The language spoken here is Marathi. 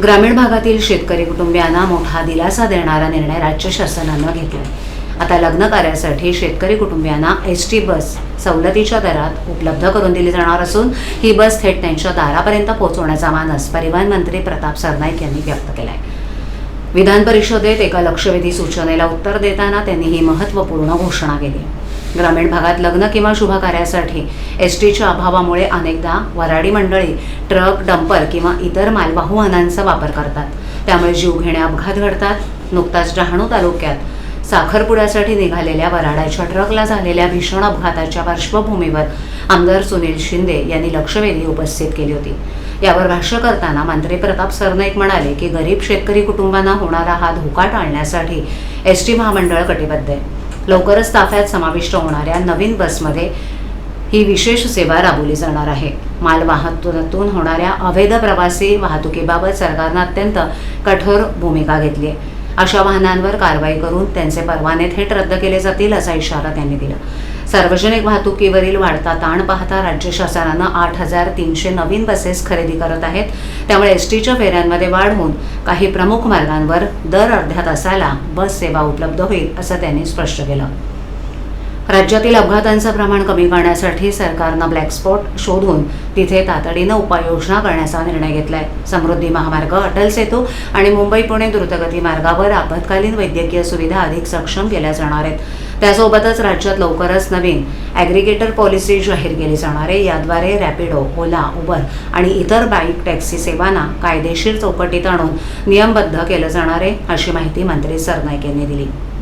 ग्रामीण भागातील शेतकरी कुटुंबियांना मोठा दिलासा देणारा निर्णय राज्य शासनानं घेतला. आता लग्न कार्यासाठी शेतकरी कुटुंबियांना एसटी बस सवलतीच्या दरात उपलब्ध करून दिली जाणार असून ही बस थेट त्यांच्या दारापर्यंत पोहोचवण्याचा मानस परिवहन मंत्री प्रताप सरनाईक यांनी व्यक्त केला आहे. विधान परिषदेत एका लक्षवेधी सूचनेला उत्तर देताना त्यांनी ही महत्त्वपूर्ण घोषणा केली. ग्रामीण भागात लग्न किंवा शुभ कार्यासाठी एसटीच्या अभावामुळे अनेकदा वऱ्हाडी मंडळी ट्रक, डंपर किंवा इतर मालवाहू वाहनांचा वापर करतात. त्यामुळे जीवघेणे अपघात घडतात. नुकताच डहाणू तालुक्यात साखरपुड्यासाठी निघालेल्या वऱ्हाडाच्या ट्रकला झालेल्या भीषण अपघाताच्या पार्श्वभूमीवर आमदार सुनील शिंदे यांनी लक्षवेधी उपस्थित केली होती. यावर भाष्य करताना मंत्री प्रताप सरनाईक म्हणाले की गरीब शेतकरी कुटुंबांना होणारा हा धोका टाळण्यासाठी एसटी महामंडळ कटिबद्ध आहे. लवकरच ताफ्यात समाविष्ट होणाऱ्या नवीन बसमध्ये ही विशेष सेवा राबवली जाणार आहे. मालवाहतून होणाऱ्या अवैध प्रवासी वाहतुकीबाबत सरकारनं अत्यंत कठोर भूमिका घेतली आहे. अशा वाहनांवर कारवाई करून त्यांचे परवाने थेट रद्द केले जातील असा इशारा त्यांनी दिला. सार्वजनिक वाहतुकीवरील वाढता ताण पाहता राज्य शासनानं 8,300 नवीन बसेस खरेदी करत आहेत. त्यामुळे एसटीच्या फेऱ्यांमध्ये वाढ होऊन काही प्रमुख मार्गांवर दर अर्ध्या तासाला बस सेवा उपलब्ध होईल असं त्यांनी स्पष्ट केलं. राज्यातील अपघातांचं प्रमाण कमी करण्यासाठी सरकारनं ब्लॅक स्पॉट शोधून तिथे तातडीनं उपाययोजना करण्याचा निर्णय घेतलाय. समृद्धी महामार्ग, अटल सेतू आणि मुंबई-पुणे द्रुतगती मार्गावर आपत्कालीन वैद्यकीय सुविधा अधिक सक्षम केल्या जाणार आहेत. त्यासोबतच राज्यात लवकरच नवीन ॲग्रिगेटर पॉलिसी जाहीर केली जाणार आहे. याद्वारे रॅपिडो, ओला, उबर आणि इतर बाईक टॅक्सी सेवांना कायदेशीर चौकटीत आणून नियमबद्ध केलं जाणार आहे, अशी माहिती मंत्री सरनाईक यांनी दिली.